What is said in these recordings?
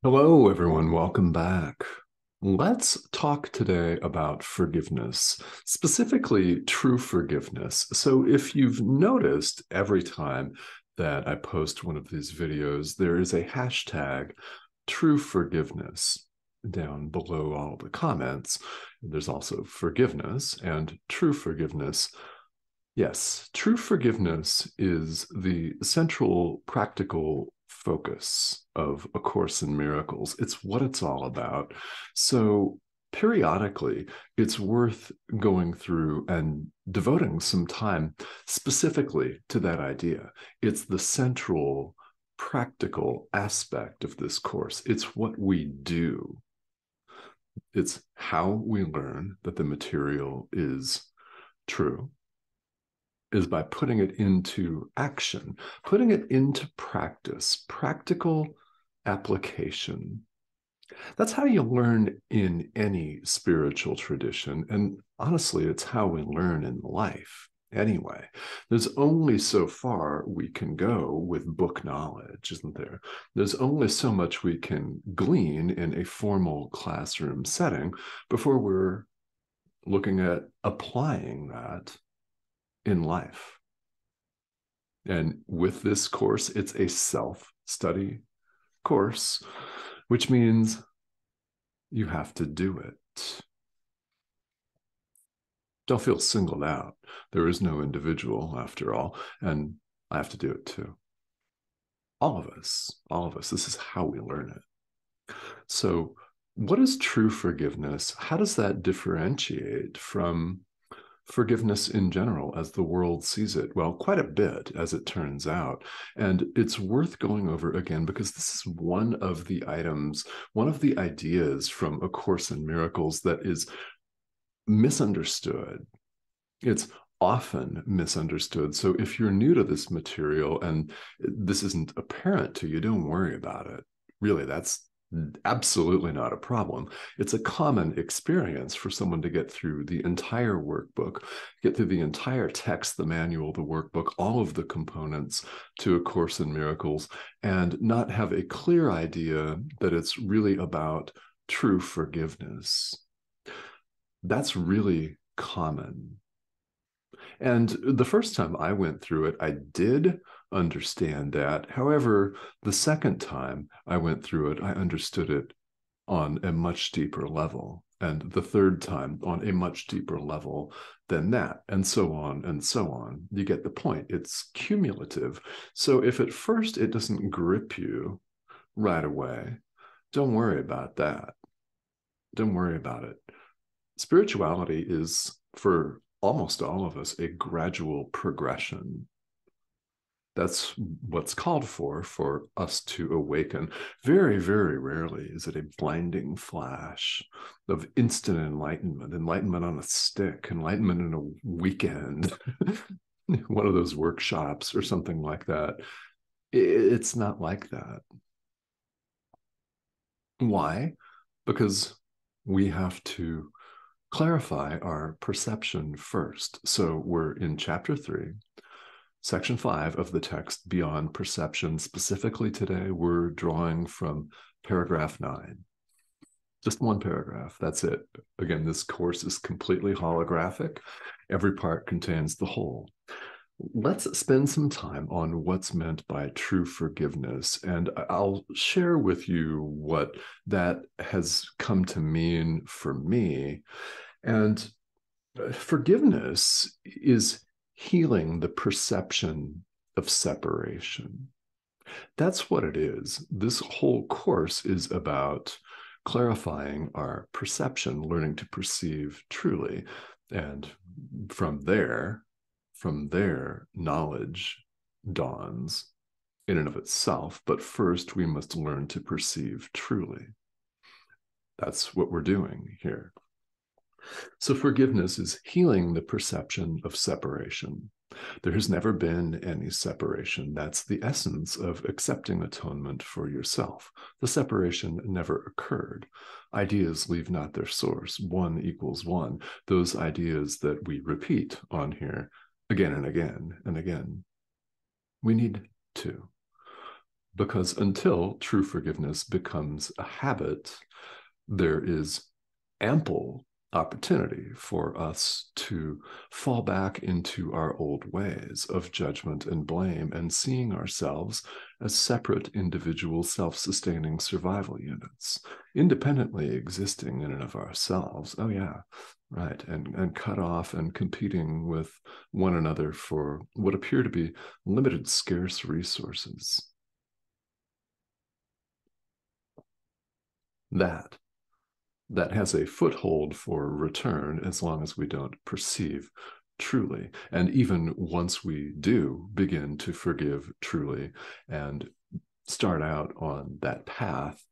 Hello, everyone. Welcome back. Let's talk today about forgiveness, specifically true forgiveness. So, if you've noticed, every time that I post one of these videos, there is a hashtag true forgiveness down below all the comments. There's also forgiveness and true forgiveness. Yes, true forgiveness is the central practical focus of A Course in Miracles. It's what it's all about. So, periodically, it's worth going through and devoting some time specifically to that idea. It's the central practical aspect of this course, it's what we do, it's how we learn that the material is true is by putting it into action, putting it into practice, practical application. That's how you learn in any spiritual tradition. And honestly, it's how we learn in life anyway. There's only so far we can go with book knowledge, isn't there? There's only so much we can glean in a formal classroom setting before we're looking at applying that in life. And with this course, it's a self-study course, which means you have to do it. Don't feel singled out. There is no individual after all, and I have to do it too. All of us, this is how we learn it. So, what is true forgiveness? How does that differentiate from forgiveness in general as the world sees it? Well, quite a bit, as it turns out. And it's worth going over again because this is one of the items, one of the ideas from A Course in Miracles that is misunderstood. It's often misunderstood. So if you're new to this material and this isn't apparent to you, don't worry about it. Really, that's absolutely not a problem. It's a common experience for someone to get through the entire workbook, get through the entire text, the manual, the workbook, all of the components to A Course in Miracles, and not have a clear idea that it's really about true forgiveness. That's really common. And the first time I went through it, I did understand that. However, the second time I went through it, I understood it on a much deeper level. And the third time on a much deeper level than that, and so on and so on. You get the point. It's cumulative. So if at first it doesn't grip you right away, don't worry about that. Don't worry about it. Spirituality is, for almost all of us, a gradual progression. That's what's called for us to awaken. Very, very rarely is it a blinding flash of instant enlightenment, enlightenment on a stick, enlightenment in a weekend, one of those workshops or something like that. It's not like that. Why? Because we have to clarify our perception first. So we're in chapter 3, section 5 of the text, Beyond Perception. Specifically today, we're drawing from paragraph 9. Just one paragraph. That's it. Again, this course is completely holographic. Every part contains the whole. Let's spend some time on what's meant by true forgiveness. And I'll share with you what that has come to mean for me. And forgiveness is healing the perception of separation. That's what it is. This whole course is about clarifying our perception, learning to perceive truly. And from there, knowledge dawns in and of itself. But first, we must learn to perceive truly. That's what we're doing here. So forgiveness is healing the perception of separation. There has never been any separation. That's the essence of accepting atonement for yourself. The separation never occurred. Ideas leave not their source. 1 equals 1. Those ideas that we repeat on here again and again and again. We need to. Because until true forgiveness becomes a habit, there is ample opportunity for us to fall back into our old ways of judgment and blame and seeing ourselves as separate individual self-sustaining survival units, independently existing in and of ourselves. Oh yeah, right. And cut off and competing with one another for what appear to be limited, scarce resources. That that has a foothold for return as long as we don't perceive truly. And even once we do begin to forgive truly and start out on that path,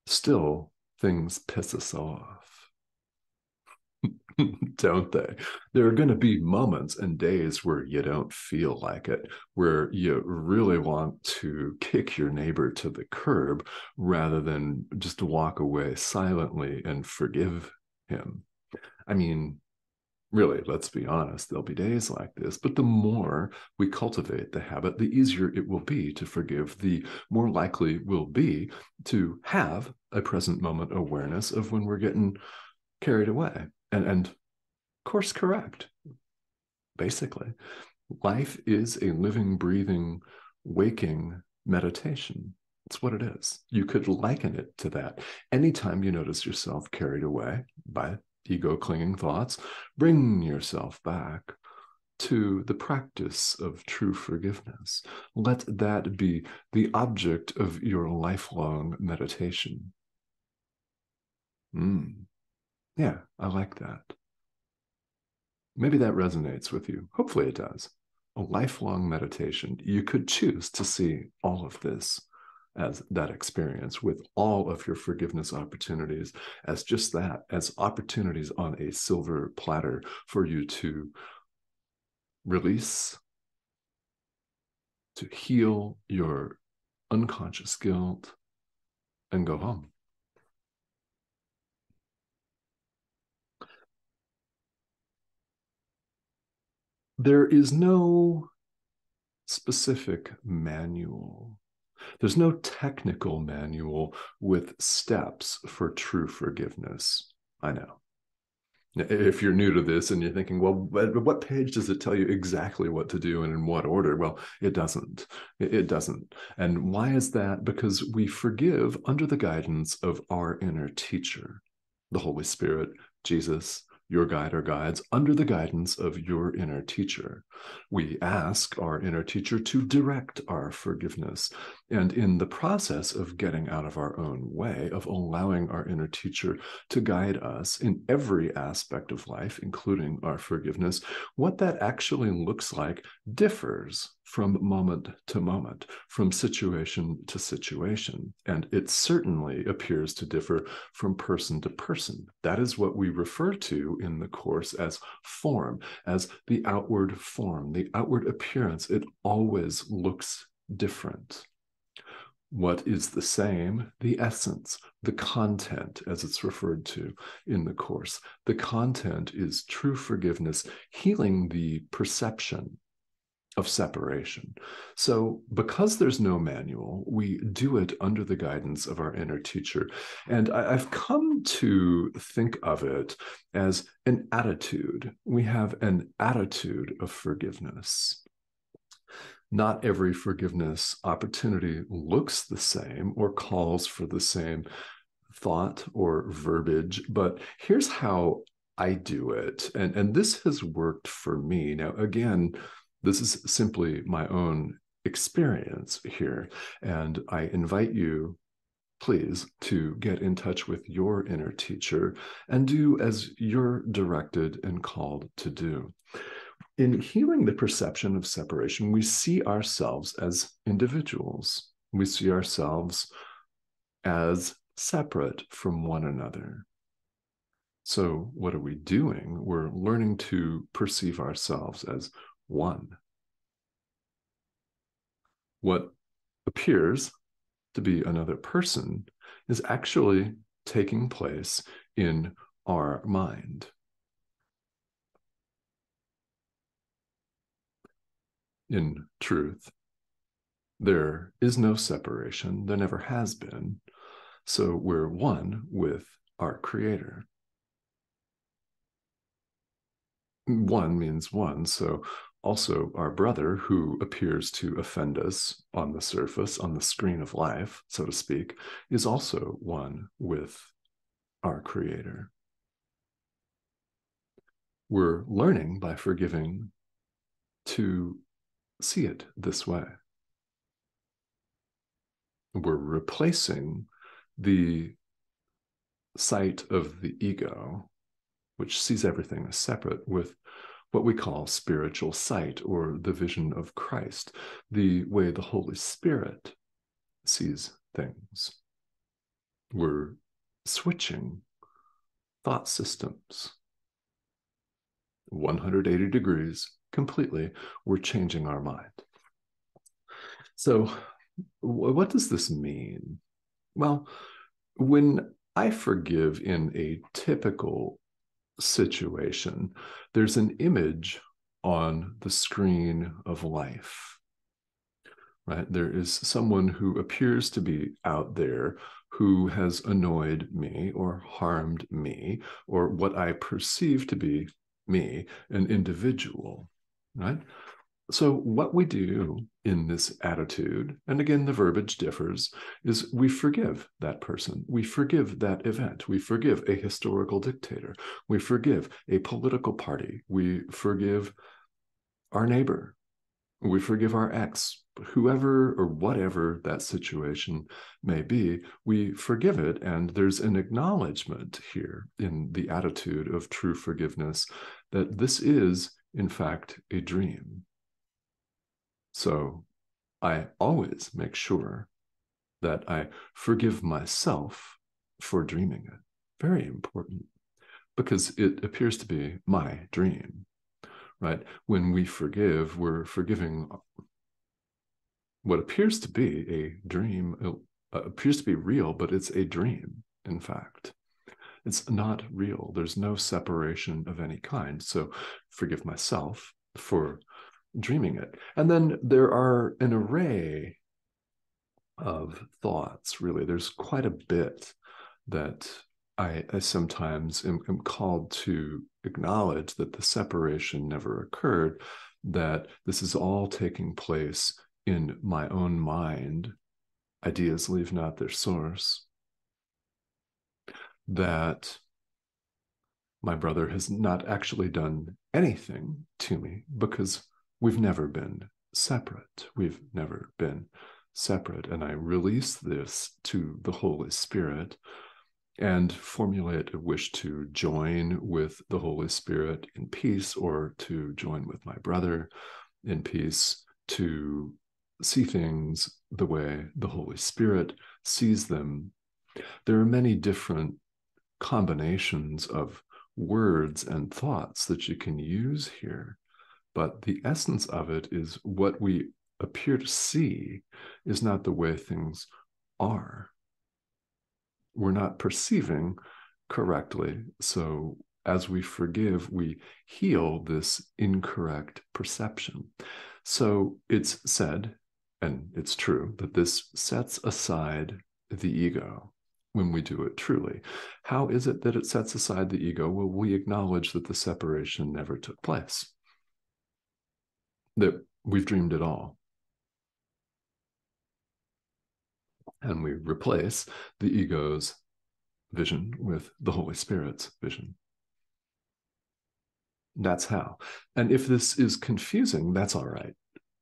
still things piss us off. Don't they? There are going to be moments and days where you don't feel like it, where you really want to kick your neighbor to the curb rather than just walk away silently and forgive him. I mean, really, let's be honest, there'll be days like this, but the more we cultivate the habit, the easier it will be to forgive, the more likely we'll be to have a present moment awareness of when we're getting carried away and course correct. Basically, life is a living, breathing, waking meditation. It's what it is. You could liken it to that. Anytime you notice yourself carried away by ego clinging thoughts, bring yourself back to the practice of true forgiveness. Let that be the object of your lifelong meditation. Yeah, I like that. Maybe that resonates with you. Hopefully it does. A lifelong meditation. You could choose to see all of this as that experience with all of your forgiveness opportunities as just that, as opportunities on a silver platter for you to release, to heal your unconscious guilt, and go home. There is no specific manual. There's no technical manual with steps for true forgiveness. I know. If you're new to this and you're thinking, well, what page does it tell you exactly what to do and in what order? Well, it doesn't. It doesn't. And why is that? Because we forgive under the guidance of our inner teacher, the Holy Spirit, Jesus, your guide or guides, under the guidance of your inner teacher. We ask our inner teacher to direct our forgiveness. And in the process of getting out of our own way, of allowing our inner teacher to guide us in every aspect of life, including our forgiveness, what that actually looks like differs from moment to moment, from situation to situation. And it certainly appears to differ from person to person. That is what we refer to in the Course as form, as the outward form, the outward appearance. It always looks different. What is the same? The essence, the content, as it's referred to in the Course. The content is true forgiveness, healing the perception of separation. So, because there's no manual, we do it under the guidance of our inner teacher. And I've come to think of it as an attitude. We have an attitude of forgiveness. Not every forgiveness opportunity looks the same or calls for the same thought or verbiage, but here's how I do it. And this has worked for me. Now, again, this is simply my own experience here. And I invite you, please, to get in touch with your inner teacher and do as you're directed and called to do. In healing the perception of separation, we see ourselves as individuals. We see ourselves as separate from one another. So, what are we doing? We're learning to perceive ourselves as one. What appears to be another person is actually taking place in our mind. In truth, There is no separation. There never has been. So we're one with our Creator. One means one. So also our brother, who appears to offend us on the surface, on the screen of life, so to speak, is also one with our Creator. We're learning by forgiving to see it this way. We're replacing the sight of the ego, which sees everything as separate, with what we call spiritual sight, or the vision of Christ, the way the Holy Spirit sees things. We're switching thought systems 180 degrees completely. We're changing our mind. So what does this mean? Well, when I forgive in a typical situation, there's an image on the screen of life, right? There is someone who appears to be out there who has annoyed me or harmed me, or what I perceive to be me, an individual, right? So what we do in this attitude, and again, the verbiage differs, is we forgive that person. We forgive that event. We forgive a historical dictator. We forgive a political party. We forgive our neighbor. We forgive our ex, whoever or whatever that situation may be. We forgive it. And there's an acknowledgement here in the attitude of true forgiveness that this is, in fact, a dream. So I always make sure that I forgive myself for dreaming it. Very important, because it appears to be my dream, right? When we forgive, we're forgiving what appears to be a dream. It appears to be real, but it's a dream, in fact. It's not real. There's no separation of any kind. So forgive myself for dreaming it. And then there are an array of thoughts, really. There's quite a bit that I sometimes am called to acknowledge, that the separation never occurred, that this is all taking place in my own mind. Ideas leave not their source. That my brother has not actually done anything to me, because we've never been separate. We've never been separate. And I release this to the Holy Spirit and formulate a wish to join with the Holy Spirit in peace, or to join with my brother in peace, to see things the way the Holy Spirit sees them. There are many different combinations of words and thoughts that you can use here, but the essence of it is what we appear to see is not the way things are. We're not perceiving correctly. So as we forgive, we heal this incorrect perception. So it's said, and it's true, that this sets aside the ego when we do it truly. How is it that it sets aside the ego? Well, we acknowledge that the separation never took place, that we've dreamed it all. And we replace the ego's vision with the Holy Spirit's vision. That's how. And if this is confusing, that's all right.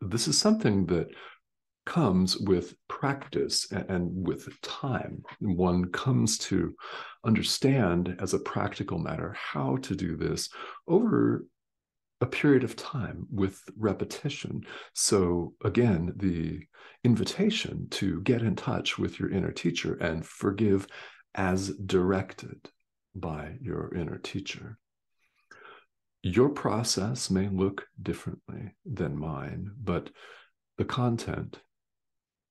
This is something that comes with practice and with time. One comes to understand as a practical matter how to do this over a period of time with repetition. So again, the invitation to get in touch with your inner teacher and forgive as directed by your inner teacher. Your process may look differently than mine, but the content,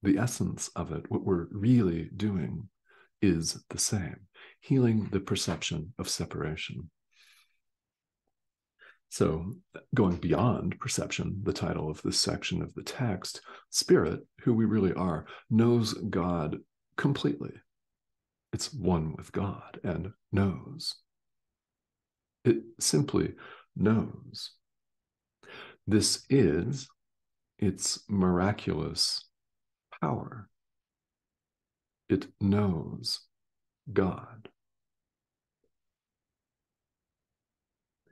the essence of it, what we're really doing is the same, healing the perception of separation. So, going beyond perception, the title of this section of the text, spirit, who we really are, knows God completely. It's one with God and knows. It simply knows. This is its miraculous power. It knows God.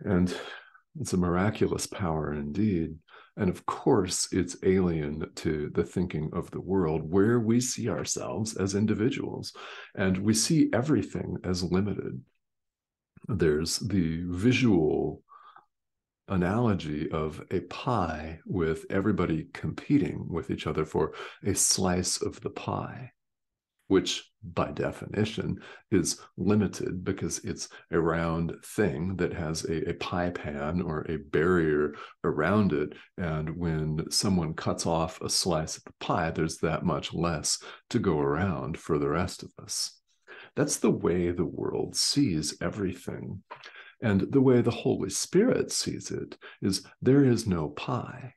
And it's a miraculous power indeed. And of course, it's alien to the thinking of the world where we see ourselves as individuals and we see everything as limited. There's the visual analogy of a pie with everybody competing with each other for a slice of the pie, which by definition is limited because it's a round thing that has a pie pan or a barrier around it. And when someone cuts off a slice of the pie, there's that much less to go around for the rest of us. That's the way the world sees everything. And the way the Holy Spirit sees it is there is no pie.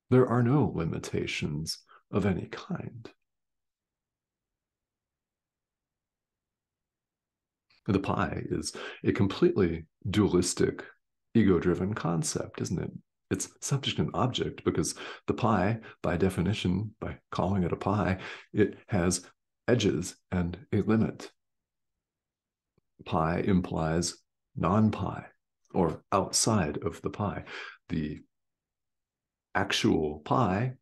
There are no limitations of any kind. The pie is a completely dualistic, ego-driven concept, isn't it? It's subject and object because the pie, by definition, by calling it a pie, it has edges and a limit. Pie implies non-pie or outside of the pie. The actual pie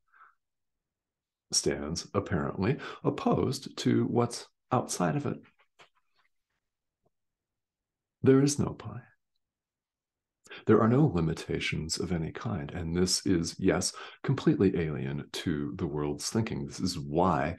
stands apparently opposed to what's outside of it. There is no pie. There are no limitations of any kind. And this is, yes, completely alien to the world's thinking. This is why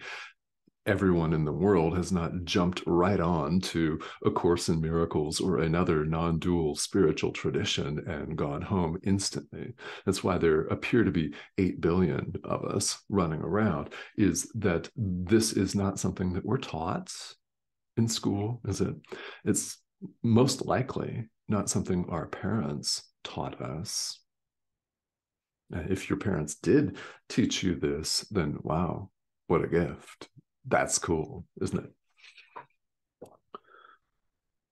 everyone in the world has not jumped right on to A Course in Miracles or another non-dual spiritual tradition and gone home instantly. That's why there appear to be 8 billion of us running around, is that this is not something that we're taught in school, is it? It's most likely not something our parents taught us. If your parents did teach you this, then wow, what a gift. That's cool, isn't it?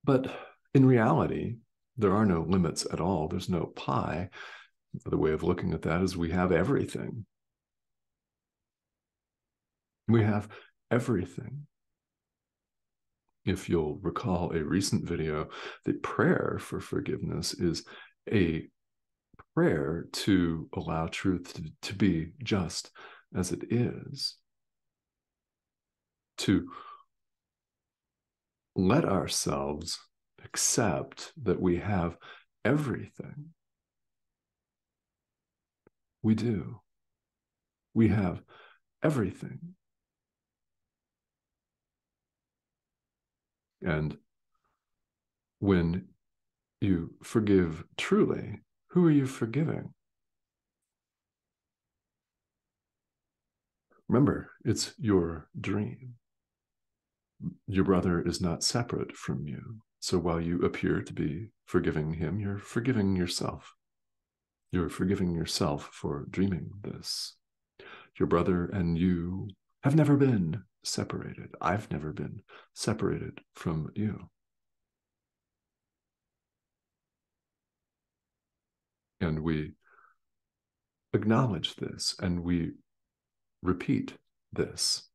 But in reality, there are no limits at all. There's no pie. The way of looking at that is we have everything. We have everything. If you'll recall a recent video, the prayer for forgiveness is a prayer to allow truth to be just as it is, to let ourselves accept that we have everything. We do. We have everything. And when you forgive truly, who are you forgiving? Remember, it's your dream. Your brother is not separate from you. So while you appear to be forgiving him, you're forgiving yourself. You're forgiving yourself for dreaming this. Your brother and you have never been separated. I've never been separated from you. And we acknowledge this and we repeat this.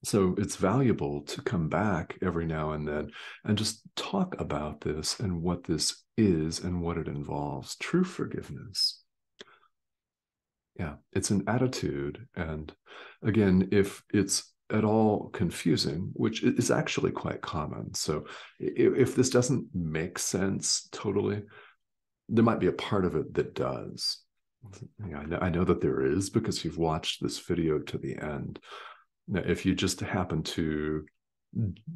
So it's valuable to come back every now and then and just talk about this and what this is and what it involves. True forgiveness. Yeah, it's an attitude. And again, if it's at all confusing, which is actually quite common. So if this doesn't make sense totally, there might be a part of it that does. Yeah, I know that there is because you've watched this video to the end. Now, if you just happen to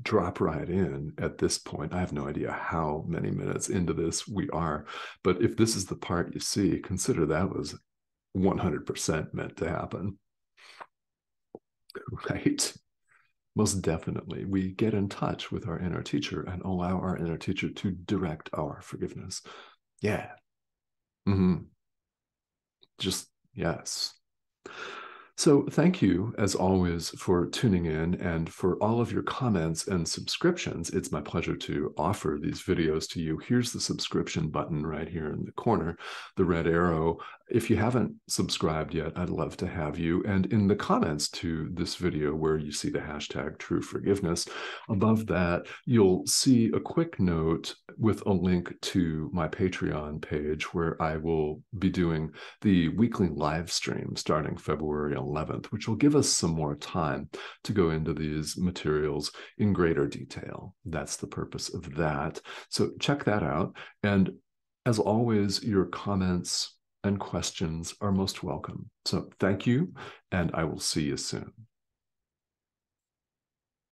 drop right in at this point, I have no idea how many minutes into this we are, but if this is the part you see, consider that was 100% meant to happen, right? Most definitely. We get in touch with our inner teacher and allow our inner teacher to direct our forgiveness. Yeah. Mm-hmm. Just yes. So, thank you, as always, for tuning in and for all of your comments and subscriptions. It's my pleasure to offer these videos to you. Here's the subscription button right here in the corner, the red arrow. If you haven't subscribed yet, I'd love to have you. And in the comments to this video, where you see the hashtag True Forgiveness, above that, you'll see a quick note with a link to my Patreon page, where I will be doing the weekly live stream starting February 11th, which will give us some more time to go into these materials in greater detail. That's the purpose of that. So check that out. And as always, your comments and questions are most welcome. So thank you, and I will see you soon.